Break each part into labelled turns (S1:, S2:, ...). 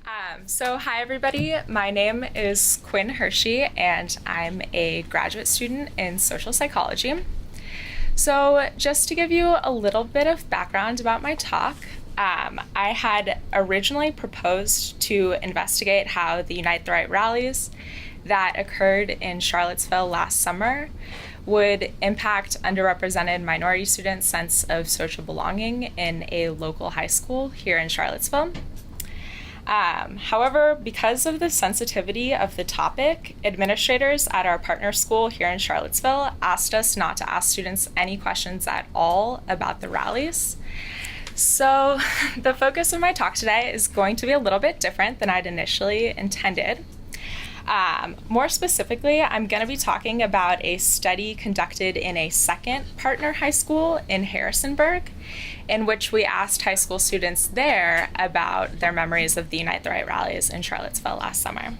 S1: Hi everybody, my name is Quinn Hirschi and I'm a graduate student in social psychology. So just to give you a little bit of background about my talk, I had originally proposed to investigate how the Unite the Right rallies that occurred in Charlottesville last summer would impact underrepresented minority students' sense of social belonging in a local high school here in Charlottesville. However, because of the sensitivity of the topic, administrators at our partner school here in Charlottesville asked us not to ask students any questions at all about the rallies. So the focus of my talk today is going to be a little bit different than I'd initially intended. More specifically, I'm going to be talking about a study conducted in a second partner high school in Harrisonburg, in which we asked high school students there about their memories of the Unite the Right rallies in Charlottesville last summer.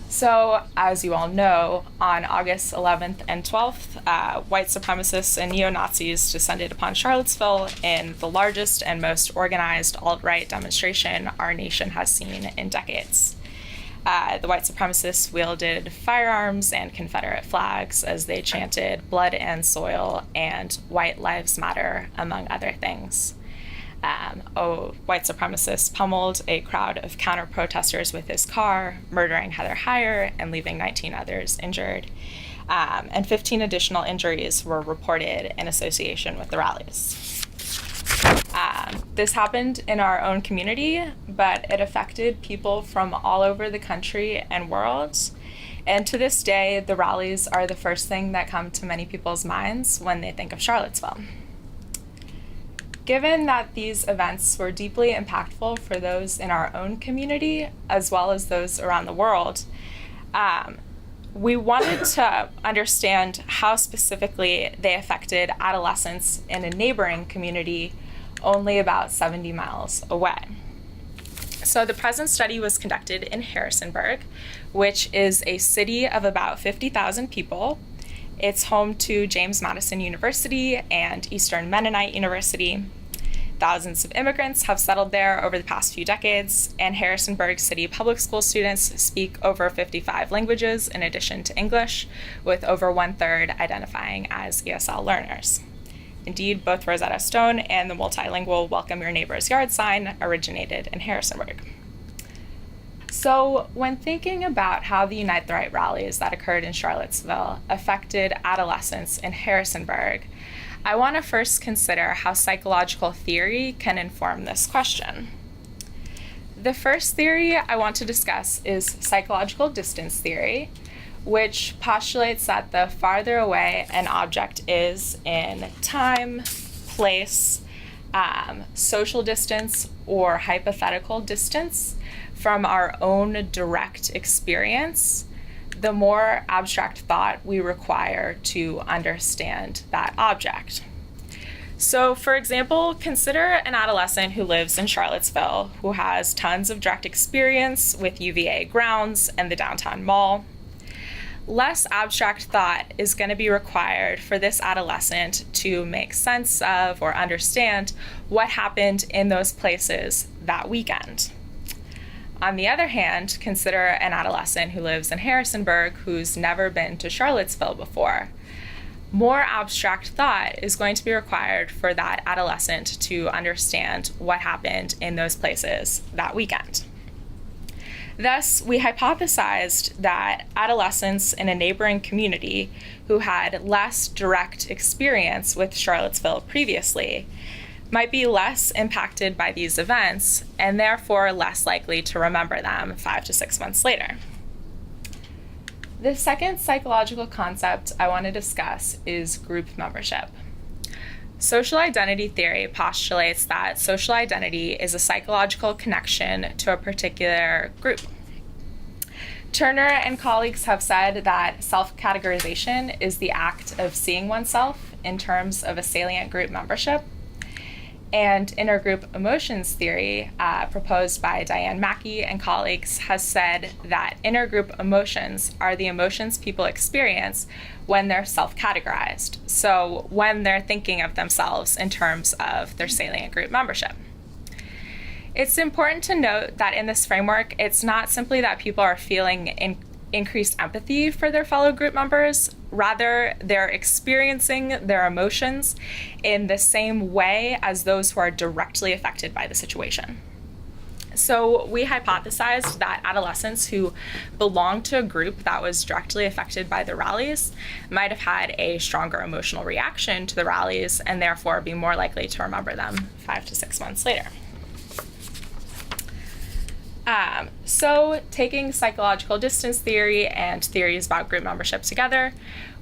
S1: So, as you all know, on August 11th and 12th, white supremacists and neo-Nazis descended upon Charlottesville in the largest and most organized alt-right demonstration our nation has seen in decades. The white supremacists wielded firearms and Confederate flags as they chanted "Blood and Soil" and "White Lives Matter," among other things. A white supremacist pummeled a crowd of counter-protesters with his car, murdering Heather Heyer and leaving 19 others injured. And 15 additional injuries were reported in association with the rallies. This happened in our own community, but it affected people from all over the country and world. And to this day, the rallies are the first thing that come to many people's minds when they think of Charlottesville. Given that these events were deeply impactful for those in our own community, as well as those around the world, we wanted to understand how specifically they affected adolescents in a neighboring community only about 70 miles away. So the present study was conducted in Harrisonburg, which is a city of about 50,000 people. It's home to James Madison University and Eastern Mennonite University. Thousands of immigrants have settled there over the past few decades, and Harrisonburg City public school students speak over 55 languages in addition to English, with over 1/3 identifying as ESL learners. Indeed, both Rosetta Stone and the multilingual "Welcome Your Neighbor's Yard" sign originated in Harrisonburg. So when thinking about how the Unite the Right rallies that occurred in Charlottesville affected adolescents in Harrisonburg, I want to first consider how psychological theory can inform this question. The first theory I want to discuss is psychological distance theory, which postulates that the farther away an object is in time, place, social distance, or hypothetical distance from our own direct experience, the more abstract thought we require to understand that object. So, for example, consider an adolescent who lives in Charlottesville who has tons of direct experience with UVA grounds and the downtown mall. Less abstract thought is going to be required for this adolescent to make sense of or understand what happened in those places that weekend. On the other hand, consider an adolescent who lives in Harrisonburg who's never been to Charlottesville before. More abstract thought is going to be required for that adolescent to understand what happened in those places that weekend. Thus, we hypothesized that adolescents in a neighboring community who had less direct experience with Charlottesville previously might be less impacted by these events and therefore less likely to remember them 5 to 6 months later. The second psychological concept I want to discuss is group membership. Social identity theory postulates that social identity is a psychological connection to a particular group. Turner and colleagues have said that self-categorization is the act of seeing oneself in terms of a salient group membership. And intergroup emotions theory, proposed by Diane Mackey and colleagues, has said that intergroup emotions are the emotions people experience when they're self-categorized, so when they're thinking of themselves in terms of their salient group membership. It's important to note that in this framework, it's not simply that people are feeling increased empathy for their fellow group members. Rather, they're experiencing their emotions in the same way as those who are directly affected by the situation. So we hypothesized that adolescents who belonged to a group that was directly affected by the rallies might have had a stronger emotional reaction to the rallies and therefore be more likely to remember them 5 to 6 months later. So taking psychological distance theory and theories about group membership together,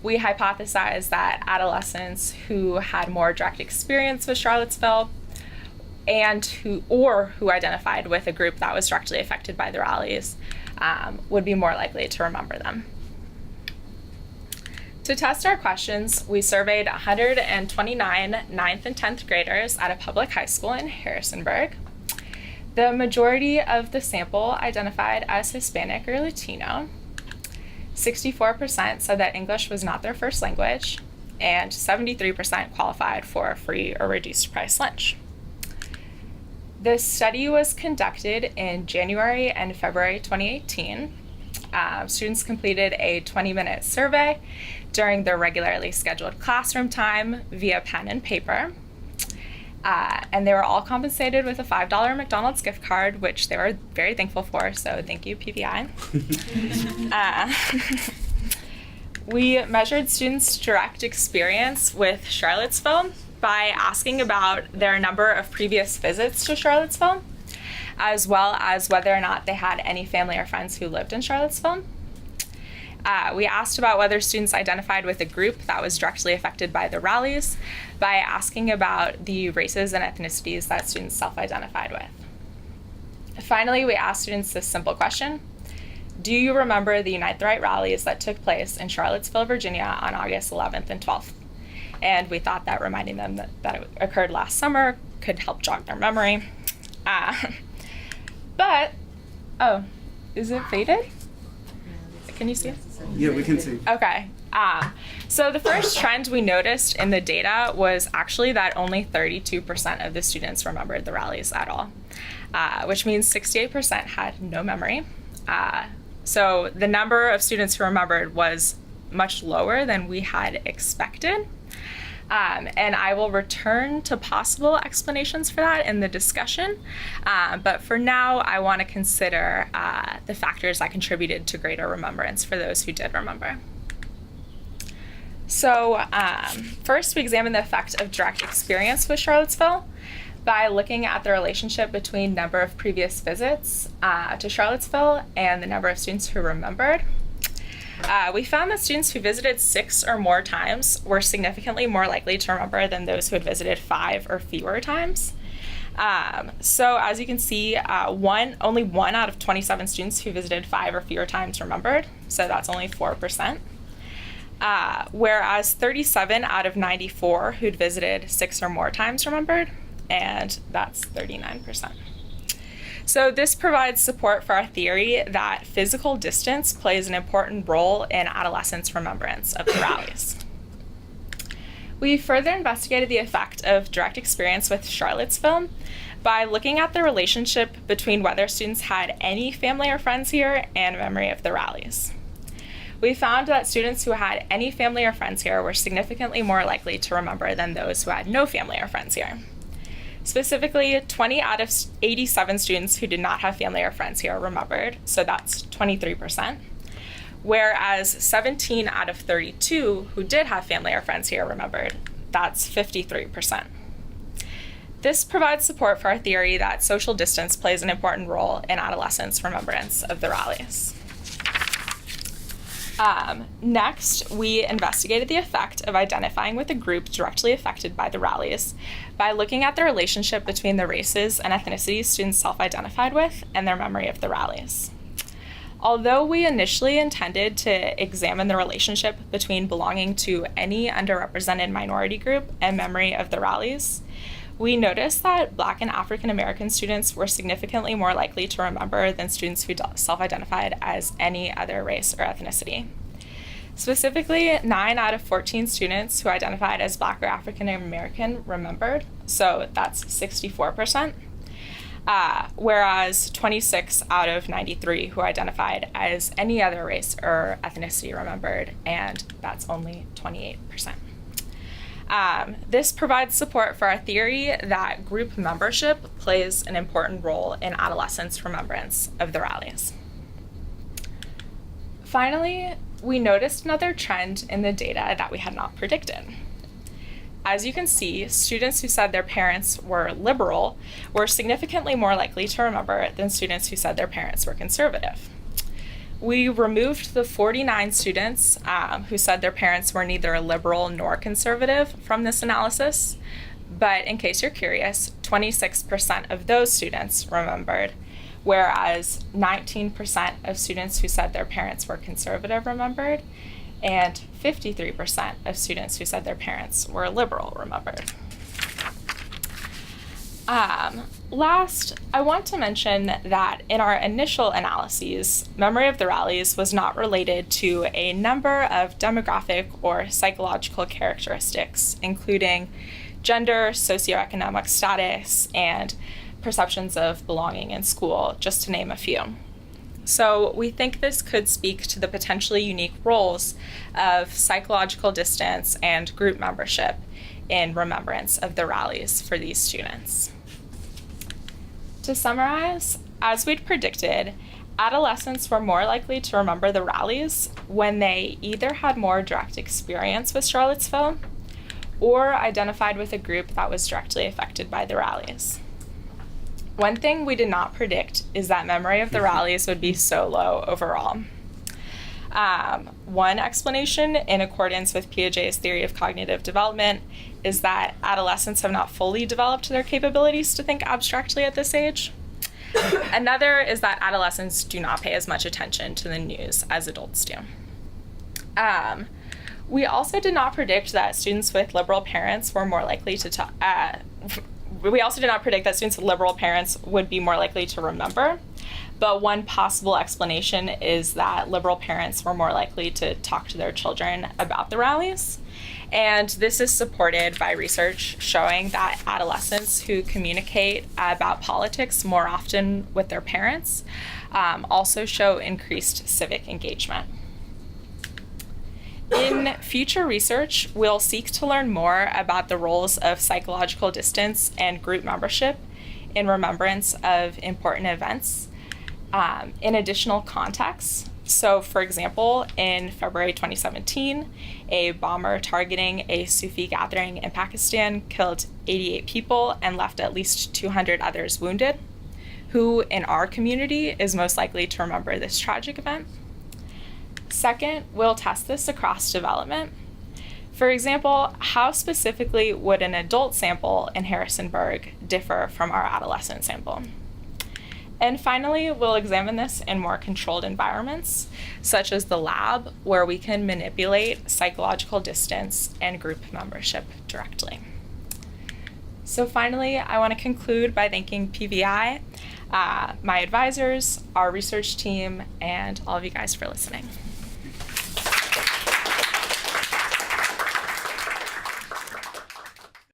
S1: we hypothesized that adolescents who had more direct experience with Charlottesville and who identified with a group that was directly affected by the rallies would be more likely to remember them. To test our questions, we surveyed 129 9th and 10th graders at a public high school in Harrisonburg. The majority of the sample identified as Hispanic or Latino. 64% said that English was not their first language, and 73% qualified for a free or reduced price lunch. This study was conducted in January and February 2018. Students completed a 20-minute survey during their regularly scheduled classroom time via pen and paper. And they were all compensated with a $5 McDonald's gift card, which they were very thankful for, so thank you, PVI. We measured students' direct experience with Charlottesville by asking about their number of previous visits to Charlottesville, as well as whether or not they had any family or friends who lived in Charlottesville. We asked about whether students identified with a group that was directly affected by the rallies by asking about the races and ethnicities that students self-identified with. Finally, we asked students this simple question: do you remember the Unite the Right rallies that took place in Charlottesville, Virginia on August 11th and 12th? And we thought that reminding them that it occurred last summer could help jog their memory. Is it faded? Can you see it?
S2: Yeah, we can see.
S1: Okay. So the first trend we noticed in the data was actually that only 32% of the students remembered the rallies at all, which means 68% had no memory. So the number of students who remembered was much lower than we had expected. And I will return to possible explanations for that in the discussion. But for now, I want to consider the factors that contributed to greater remembrance for those who did remember. So first, we examined the effect of direct experience with Charlottesville by looking at the relationship between number of previous visits to Charlottesville and the number of students who remembered. We found that students who visited 6 or more times were significantly more likely to remember than those who had visited 5 or fewer times. So as you can see, only 1 out of 27 students who visited 5 or fewer times remembered, so that's only 4%. Whereas 37 out of 94 who'd visited 6 or more times remembered, and that's 39%. So this provides support for our theory that physical distance plays an important role in adolescents' remembrance of the rallies. We further investigated the effect of direct experience with Charlottesville by looking at the relationship between whether students had any family or friends here and memory of the rallies. We found that students who had any family or friends here were significantly more likely to remember than those who had no family or friends here. Specifically, 20 out of 87 students who did not have family or friends here remembered, so that's 23%, whereas 17 out of 32 who did have family or friends here remembered, that's 53%. This provides support for our theory that social distance plays an important role in adolescents' remembrance of the rallies. Next, we investigated the effect of identifying with a group directly affected by the rallies by looking at the relationship between the races and ethnicities students self-identified with and their memory of the rallies. Although we initially intended to examine the relationship between belonging to any underrepresented minority group and memory of the rallies, we noticed that Black and African American students were significantly more likely to remember than students who self-identified as any other race or ethnicity. Specifically, 9 out of 14 students who identified as Black or African American remembered, so that's 64%. whereas 26 out of 93 who identified as any other race or ethnicity remembered, and that's only 28%. This provides support for our theory that group membership plays an important role in adolescents' remembrance of the rallies. Finally, we noticed another trend in the data that we had not predicted. As you can see, students who said their parents were liberal were significantly more likely to remember than students who said their parents were conservative. We removed the 49 students who said their parents were neither liberal nor conservative from this analysis, but in case you're curious, 26% of those students remembered, whereas 19% of students who said their parents were conservative remembered, and 53% of students who said their parents were liberal remembered. Last, I want to mention that in our initial analyses, memory of the rallies was not related to a number of demographic or psychological characteristics, including gender, socioeconomic status, and perceptions of belonging in school, just to name a few. So we think this could speak to the potentially unique roles of psychological distance and group membership in remembrance of the rallies for these students. To summarize, as we'd predicted, adolescents were more likely to remember the rallies when they either had more direct experience with Charlottesville or identified with a group that was directly affected by the rallies. One thing we did not predict is that memory of the rallies would be so low overall. One explanation, in accordance with Piaget's theory of cognitive development, is that adolescents have not fully developed their capabilities to think abstractly at this age. Another is that adolescents do not pay as much attention to the news as adults do. We also did not predict that students with liberal parents were more likely to we also did not predict that students with liberal parents would be more likely to remember, but one possible explanation is that liberal parents were more likely to talk to their children about the rallies. And this is supported by research showing that adolescents who communicate about politics more often with their parents also show increased civic engagement. In future research, we'll seek to learn more about the roles of psychological distance and group membership in remembrance of important events in additional contexts. So, for example, in February 2017, a bomber targeting a Sufi gathering in Pakistan killed 88 people and left at least 200 others wounded. Who in our community is most likely to remember this tragic event? Second, we'll test this across development. For example, how specifically would an adult sample in Harrisonburg differ from our adolescent sample? And finally, we'll examine this in more controlled environments, such as the lab, where we can manipulate psychological distance and group membership directly. So finally, I want to conclude by thanking PVI, my advisors, our research team, and all of you guys for listening.